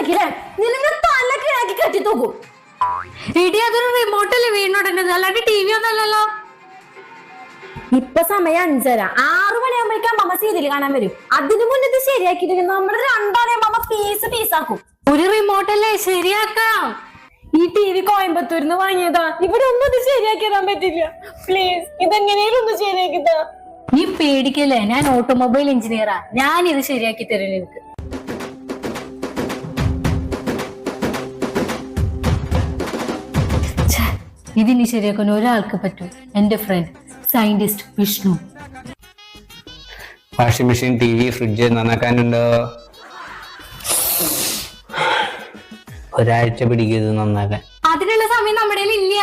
മനസ്സിലാക്കില്ലേ? നിന്നെ തല കിഴാക്കി കെട്ടി തൂക്കും. ഇടി അതൊരു റിമോട്ടല്ലേ വീടിനോടേണ്ടത്, അല്ലാണ്ട് ടി വി ഒന്നല്ലല്ലോ. ഇപ്പൊ സമയം 5:30. 6 മണിയാകുമ്പോഴേക്കും അമ്മ സീരിയൽ കാണാൻ വരും. അതിനു മുന്നേ ഇത് ശരിയാക്കിയിട്ട് നമ്മുടെ രണ്ടാളെയും അമ്മ പീസാക്കും. ഒരു റിമോട്ടല്ലേ ശരിയാക്കാം. ഈ ടി വി കോയമ്പത്തൂരിന്ന് വാങ്ങിയതാ. ഇവിടെ ഒന്നും ഇത് ശരിയാക്കി തരാൻ പറ്റില്ല. പ്ലീസ് ഇതെങ്ങനെയും ഒന്ന് ശരിയാക്കിത്താ. നീ പേടിക്കല്ലേ, ഞാൻ ഓട്ടോമൊബൈൽ എഞ്ചിനീയറാ. ഞാൻ ഇത് ശരിയാക്കി തരും നിനക്ക്. ഇതിനി ശരിയാക്കാൻ ഒരാൾക്ക് പറ്റും, എന്റെ friend scientist Vishnu. Washing machine, T V, fridge നന്നാക്കാനുണ്ടോ? ഒരാഴ്ച പിടിക്കും ഇത് നന്നാക്കാൻ. അതിനുള്ള സമയം നമ്മുടെ ഇല്ല.